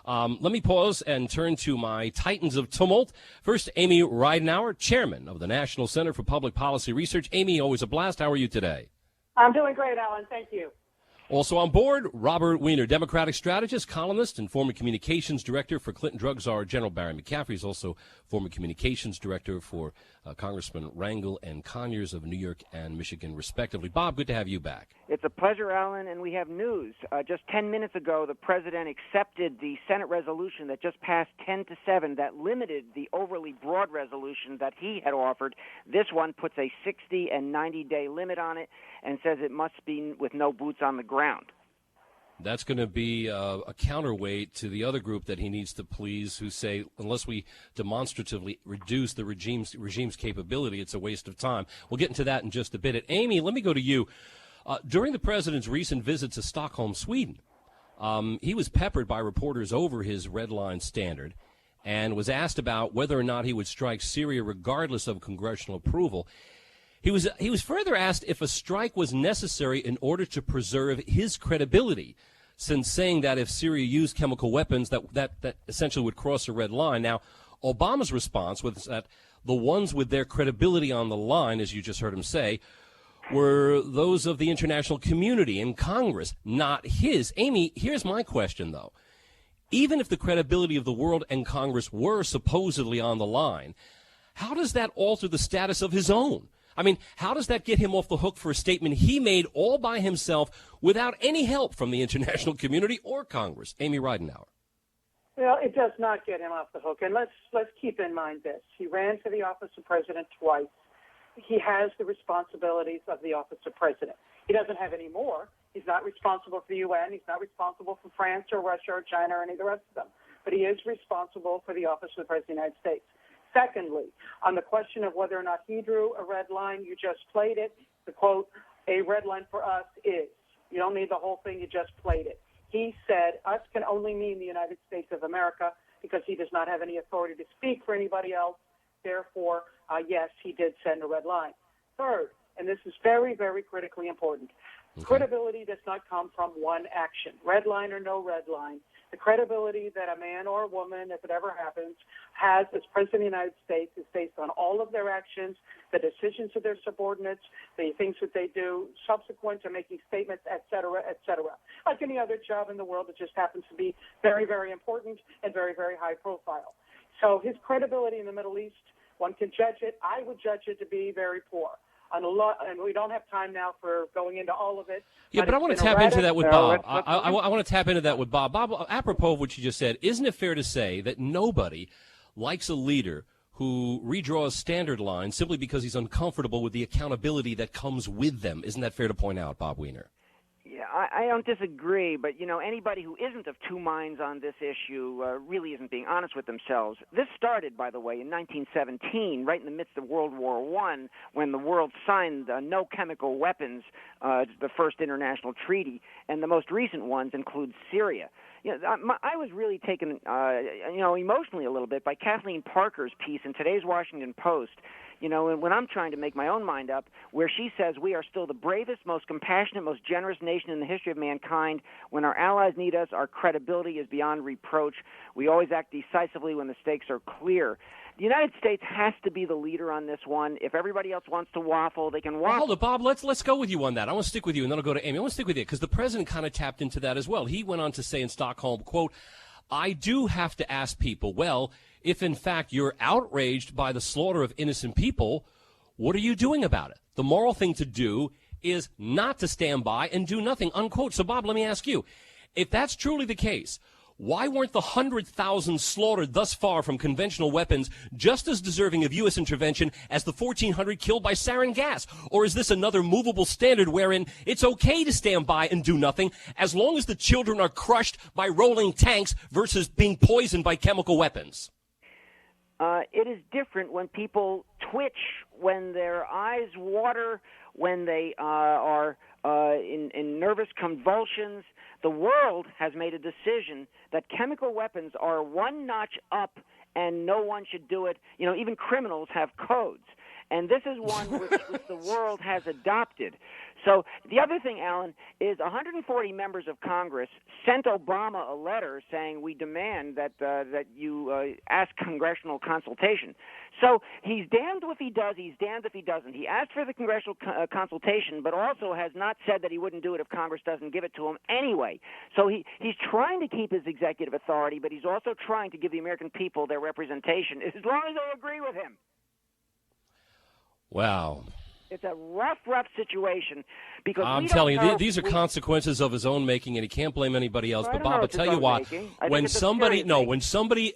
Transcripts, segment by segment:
Let me pause and turn to my titans of tumult. First, Amy Ridenour, chairman of the National Center for Public Policy Research. Amy, always a blast. How are you today? I'm doing great, Alan. Thank you. Also on board, Robert Weiner, Democratic strategist, columnist, and former communications director for Clinton drug czar General Barry McCaffrey. He's also former communications director for Congressman Rangel and Conyers of New York and Michigan, respectively. Bob, good to have you back. It's a pleasure, Alan, and we have news. Just 10 minutes ago, the president accepted the Senate resolution that just passed 10-7 that limited the overly broad resolution that he had offered. This one puts a 60 and 90-day limit on it and says it must be with no boots on the ground. That's going to be a counterweight to the other group that he needs to please, who say, unless we demonstratively reduce the regime's capability, it's a waste of time. We'll get into that in just a bit. Amy, let me go to you. During the president's recent visit to Stockholm, Sweden, he was peppered by reporters over his red line standard and was asked about whether or not he would strike Syria regardless of congressional approval. He was further asked if a strike was necessary in order to preserve his credibility, since saying that if Syria used chemical weapons, that essentially would cross a red line. Now, Obama's response was that the ones with their credibility on the line, as you just heard him say, were those of the international community and Congress, not his. Amy, here's my question, though. Even if the credibility of the world and Congress were supposedly on the line, how does that alter the status of his own? I mean, how does that get him off the hook for a statement he made all by himself without any help from the international community or Congress? Amy Ridenour. Well, it does not get him off the hook. And let's keep in mind this. He ran for the office of president twice. He has the responsibilities of the office of president. He doesn't have any more. He's not responsible for the UN. He's not responsible for France or Russia or China or any of the rest of them. But he is responsible for the office of the President of the United States. Secondly, on the question of whether or not he drew a red line, you just played it. The quote, a red line for us is. You don't need the whole thing, you just played it. He said, us can only mean the United States of America because he does not have any authority to speak for anybody else. Therefore, yes, he did send a red line. Third, and this is very, very critically important, credibility does not come from one action, red line or no red line. The credibility that a man or a woman, if it ever happens, has as President of the United States is based on all of their actions, the decisions of their subordinates, the things that they do subsequent to making statements, et cetera, et cetera. Like any other job in the world, it just happens to be very, very important and very, very high profile. So his credibility in the Middle East, one can judge it. I would judge it to be very poor. And we don't have time now for going into all of it. Yeah, but I want to tap into that with Bob. I want to tap into that with Bob. Bob, apropos of what you just said, isn't it fair to say that nobody likes a leader who redraws standard lines simply because he's uncomfortable with the accountability that comes with them? Isn't that fair to point out, Bob Weiner? Yeah, I don't disagree, but, anybody who isn't of two minds on this issue really isn't being honest with themselves. This started, by the way, in 1917, right in the midst of World War I, when the world signed No Chemical Weapons, the first international treaty, and the most recent ones include Syria. I was really taken, emotionally a little bit by Kathleen Parker's piece in today's Washington Post. When I'm trying to make my own mind up, where she says we are still the bravest, most compassionate, most generous nation in the history of mankind. When our allies need us, our credibility is beyond reproach. We always act decisively when the stakes are clear. The United States has to be the leader on this one. If everybody else wants to waffle, they can waffle. Well, hold it, Bob. Let's go with you on that. I want to stick with you, and then I'll go to Amy. I want to stick with you because the president kind of tapped into that as well. He went on to say in Stockholm, quote, I do have to ask people, well, if in fact you're outraged by the slaughter of innocent people, what are you doing about it? The moral thing to do is not to stand by and do nothing, unquote. So, Bob, let me ask you, if that's truly the case, why weren't the 100,000 slaughtered thus far from conventional weapons just as deserving of U.S. intervention as the 1,400 killed by sarin gas? Or is this another movable standard wherein it's okay to stand by and do nothing as long as the children are crushed by rolling tanks versus being poisoned by chemical weapons? It is different when people twitch, when their eyes water, when they are in nervous convulsions. The world has made a decision that chemical weapons are one notch up and no one should do it. Even criminals have codes. And this is one which the world has adopted. So the other thing, Alan, is 140 members of Congress sent Obama a letter saying we demand that you ask congressional consultation. So he's damned if he does, he's damned if he doesn't. He asked for the congressional consultation, but also has not said that he wouldn't do it if Congress doesn't give it to him anyway. So he's trying to keep his executive authority, but he's also trying to give the American people their representation as long as they agree with him. Wow. It's a rough situation because I'm telling you, these are consequences of his own making, and he can't blame anybody else. But Bob, I'll tell you what: when somebody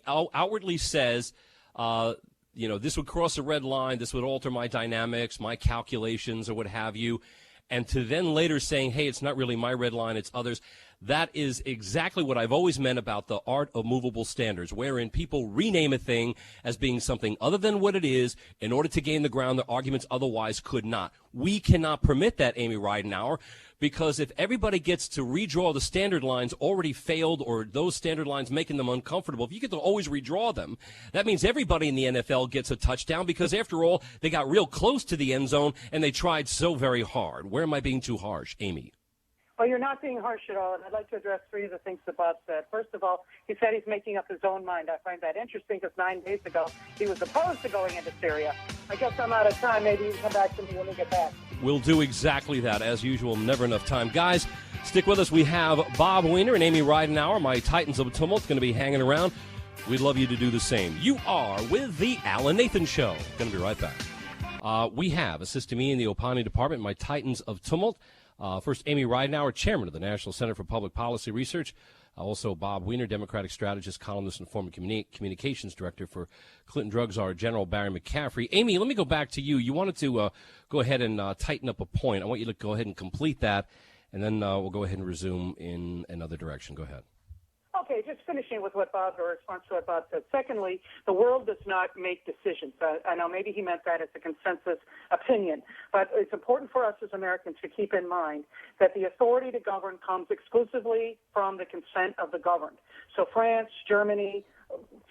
outwardly says, this would cross a red line, this would alter my dynamics, my calculations, or what have you, and to then later saying, hey, it's not really my red line, it's others. That is exactly what I've always meant about the art of movable standards, wherein people rename a thing as being something other than what it is in order to gain the ground that arguments otherwise could not. We cannot permit that, Amy Ridenhour, because if everybody gets to redraw the standard lines already failed or those standard lines making them uncomfortable, if you get to always redraw them, that means everybody in the NFL gets a touchdown because, after all, they got real close to the end zone and they tried so very hard. Where am I being too harsh, Amy? Well, you're not being harsh at all, and I'd like to address three of the things that Bob said. First of all, he said he's making up his own mind. I find that interesting because 9 days ago he was opposed to going into Syria. I guess I'm out of time. Maybe you can come back to me when we get back. We'll do exactly that. As usual, never enough time. Guys, stick with us. We have Bob Weiner and Amy Ridenhour, my Titans of Tumult, going to be hanging around. We'd love you to do the same. You are with the Alan Nathan Show. Going to be right back. We have, assisting me in the Opani Department, my Titans of Tumult. First, Amy Ridenhour, chairman of the National Center for Public Policy Research. Also, Bob Weiner, Democratic strategist, columnist, and former communications director for Clinton drug czar General Barry McCaffrey. Amy, let me go back to you. You wanted to go ahead and tighten up a point. I want you to go ahead and complete that, and then we'll go ahead and resume in another direction. Go ahead. Okay, just finishing with what Bob, or response to what Bob said. Secondly, the world does not make decisions. I know maybe he meant that as a consensus opinion, but it's important for us as Americans to keep in mind that the authority to govern comes exclusively from the consent of the governed. So France, Germany,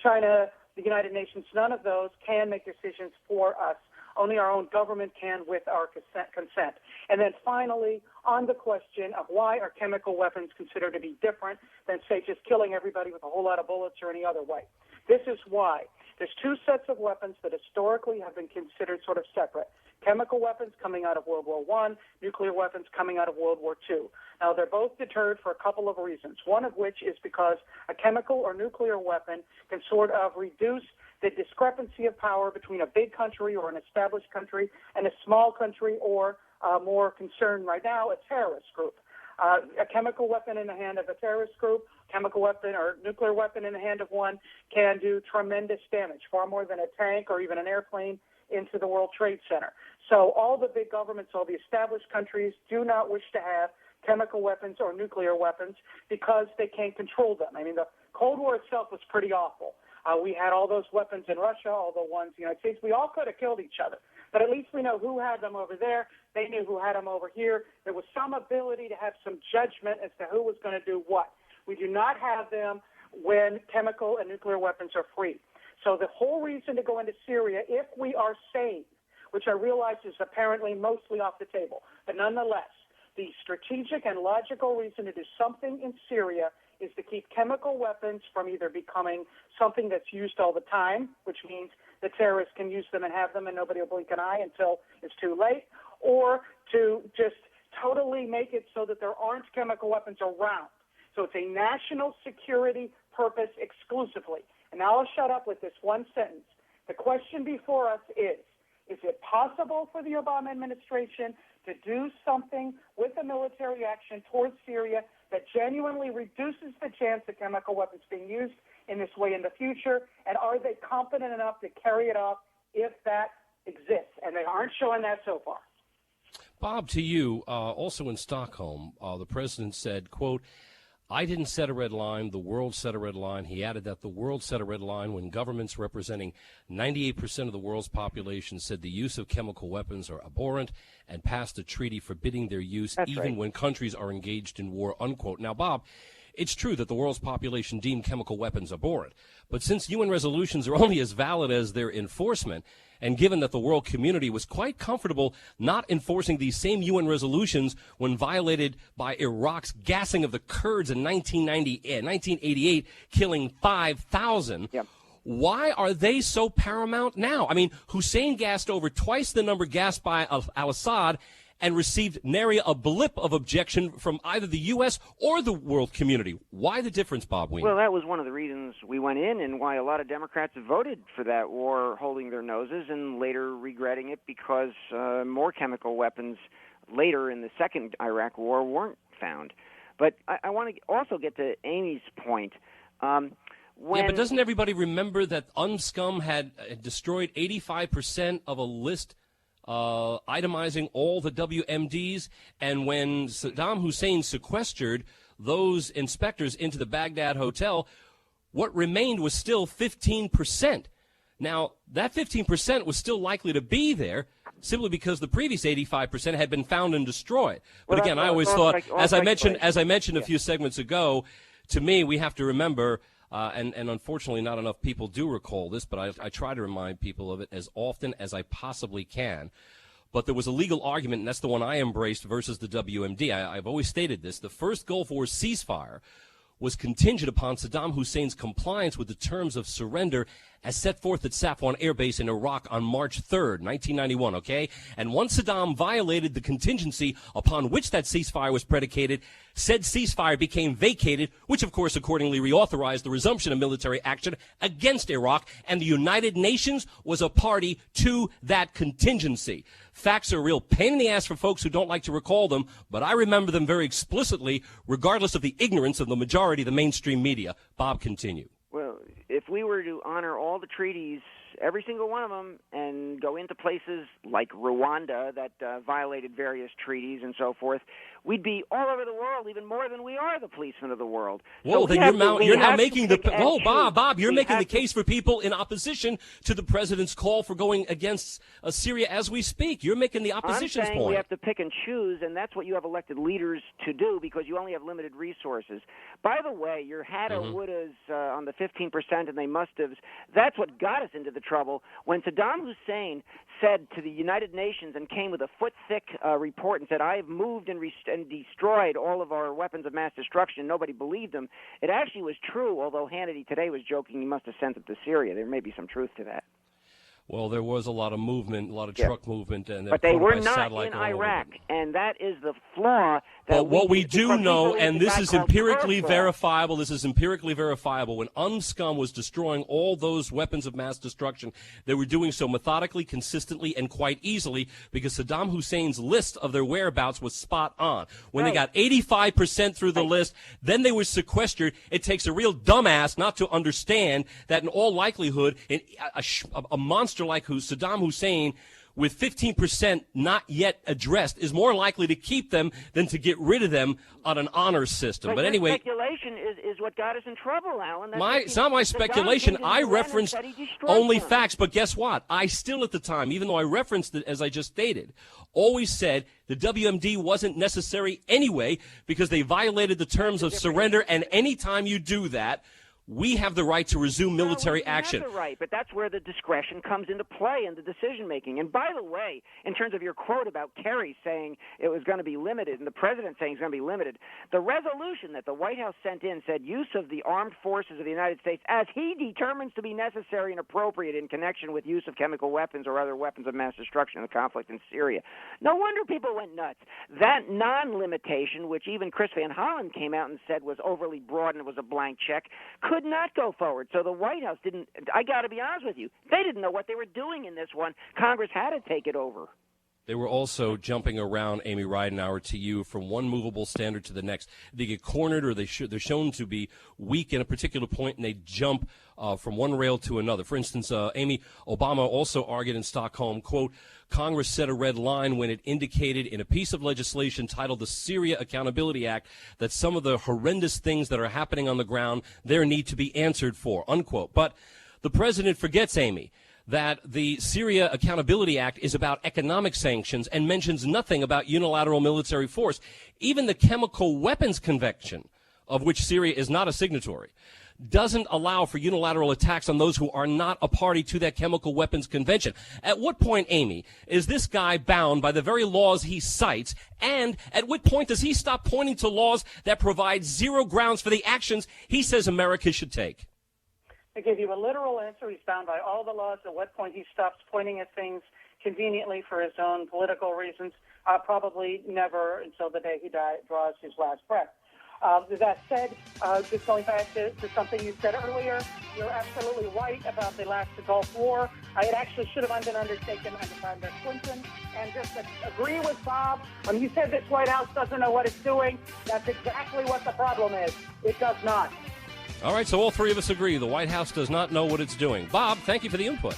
China, the United Nations, none of those can make decisions for us. Only our own government can with our consent. And then finally, on the question of why are chemical weapons considered to be different than, say, just killing everybody with a whole lot of bullets or any other way. This is why. There's two sets of weapons that historically have been considered sort of separate. Chemical weapons coming out of World War I, nuclear weapons coming out of World War II. Now, they're both deterred for a couple of reasons, one of which is because a chemical or nuclear weapon can sort of reduce the discrepancy of power between a big country or an established country and a small country or, more concerned right now, a terrorist group. A chemical weapon in the hand of a terrorist group, chemical weapon or nuclear weapon in the hand of one can do tremendous damage, far more than a tank or even an airplane into the World Trade Center. So all the big governments, all the established countries do not wish to have chemical weapons or nuclear weapons because they can't control them. I mean, the Cold War itself was pretty awful. We had all those weapons in Russia, all the ones in the United States. We all could have killed each other. But at least we know who had them over there. They knew who had them over here. There was some ability to have some judgment as to who was going to do what. We do not have them when chemical and nuclear weapons are free. So the whole reason to go into Syria, if we are saved, which I realize is apparently mostly off the table, but nonetheless, the strategic and logical reason to do something in Syria is to keep chemical weapons from either becoming something that's used all the time, which means the terrorists can use them and have them and nobody will blink an eye until it's too late, or to just totally make it so that there aren't chemical weapons around. So it's a national security purpose exclusively. And now I'll shut up with this one sentence. The question before us is it possible for the Obama administration to do something with a military action towards Syria that genuinely reduces the chance of chemical weapons being used in this way in the future? And are they competent enough to carry it off if that exists? And they aren't showing that so far. Bob, to you, also in Stockholm, the president said, quote, I didn't set a red line. The world set a red line. He added that the world set a red line when governments representing 98% of the world's population said the use of chemical weapons are abhorrent and passed a treaty forbidding their use when countries are engaged in war, unquote. Now, Bob, It's true that the world's population deemed chemical weapons abhorrent, but since UN resolutions are only as valid as their enforcement, and given that the world community was quite comfortable not enforcing these same UN resolutions when violated by Iraq's gassing of the Kurds in 1988, killing 5,000, why are they so paramount now? I mean, Hussein gassed over twice the number gassed by al-Assad and received nary a blip of objection from either the U.S. or the world community. Why the difference, Bob Weiner? Well, that was one of the reasons we went in and why a lot of Democrats voted for that war, holding their noses and later regretting it because more chemical weapons later in the second Iraq war weren't found. But I want to also get to Amy's point. But doesn't everybody remember that UNSCOM had destroyed 85% of a list itemizing all the WMDs, and when Saddam Hussein sequestered those inspectors into the Baghdad hotel, what remained was still 15%. Now, that 15% was still likely to be there simply because the previous 85% had been found and destroyed. But again, I always thought, as I mentioned a few segments ago, to me, we have to remember, and unfortunately not enough people do recall this, but I try to remind people of it as often as I possibly can. But there was a legal argument, and that's the one I embraced versus the WMD. I've always stated this. The first Gulf War ceasefire was contingent upon Saddam Hussein's compliance with the terms of surrender as set forth at Safwan Air Base in Iraq on March 3rd, 1991, okay? And once Saddam violated the contingency upon which that ceasefire was predicated, said ceasefire became vacated, which of course accordingly reauthorized the resumption of military action against Iraq, and the United Nations was a party to that contingency. Facts are a real pain in the ass for folks who don't like to recall them, but I remember them very explicitly, regardless of the ignorance of the majority of the mainstream media. Bob, continue. Well, if we were to honor all the treaties, every single one of them, and go into places like Rwanda that violated various treaties and so forth, we'd be all over the world, even more than we are the policemen of the world. Whoa, so then you're now making the Bob, you're making the case for people in opposition to the president's call for going against Syria as we speak. You're making the opposition's I'm saying point. We have to pick and choose, and that's what you have elected leaders to do because you only have limited resources. By the way, your hadda wouldas on the 15% and they must-haves, that's what got us into the trouble. When Saddam Hussein said to the United Nations and came with a foot-thick report and said, I've moved and destroyed all of our weapons of mass destruction, nobody believed him. It actually was true, although Hannity today was joking he must have sent it to Syria. There may be some truth to that. Well, there was a lot of movement, a lot of truck movement. But they were not in Iraq, and that is the flaw. But what we do know, and this is empirically verifiable, when UNSCOM was destroying all those weapons of mass destruction, they were doing so methodically, consistently, and quite easily because Saddam Hussein's list of their whereabouts was spot on. When they got 85% through the list, then they were sequestered. It takes a real dumbass not to understand that in all likelihood, a monster like Saddam Hussein with 15% not yet addressed is more likely to keep them than to get rid of them on an honor system. But anyway, speculation is what got us in trouble, Alan. It's not my speculation. I referenced only facts. But guess what? I still at the time, even though I referenced it as I just stated, always said the WMD wasn't necessary anyway because they violated the terms of surrender. And any time you do that, we have the right to resume military action. Have the right, but that's where the discretion comes into play in the decision-making. And by the way, in terms of your quote about Kerry saying it was going to be limited and the president saying it's going to be limited, the resolution that the White House sent in said use of the armed forces of the United States as he determines to be necessary and appropriate in connection with use of chemical weapons or other weapons of mass destruction in the conflict in Syria. No wonder people went nuts. That non-limitation, which even Chris Van Hollen came out and said was overly broad and it was a blank check, could not go forward. So the White House didn't, I got to be honest with you, they didn't know what they were doing in this one. Congress had to take it over. They were also jumping around, Amy Ridenhour, to you from one movable standard to the next. They get cornered or they're shown to be weak in a particular point, and they jump from one rail to another. For instance, Amy, Obama also argued in Stockholm, quote, Congress set a red line when it indicated in a piece of legislation titled the Syria Accountability Act that some of the horrendous things that are happening on the ground there need to be answered for, unquote. But the president forgets, Amy, that the Syria Accountability Act is about economic sanctions and mentions nothing about unilateral military force. Even the Chemical Weapons Convention of which Syria is not a signatory, doesn't allow for unilateral attacks on those who are not a party to that chemical weapons convention. At what point, Amy, is this guy bound by the very laws he cites? And at what point does he stop pointing to laws that provide zero grounds for the actions he says America should take? I give you a literal answer. He's bound by all the laws. At what point he stops pointing at things conveniently for his own political reasons? Probably never until the day he draws his last breath. That said, just going back to something you said earlier, you're absolutely right about the last Gulf War. It actually should have been undertaken under Clinton. And just to agree with Bob, when he said this White House doesn't know what it's doing, that's exactly what the problem is. It does not. All right, so all three of us agree. The White House does not know what it's doing. Bob, thank you for the input.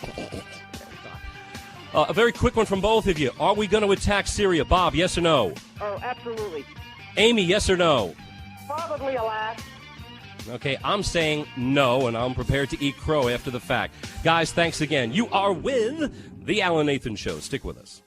A very quick one from both of you. Are we going to attack Syria? Bob, yes or no? Oh, absolutely. Amy, yes or no? Probably, alas. Okay, I'm saying no, and I'm prepared to eat crow after the fact. Guys, thanks again. You are with The Alan Nathan Show. Stick with us.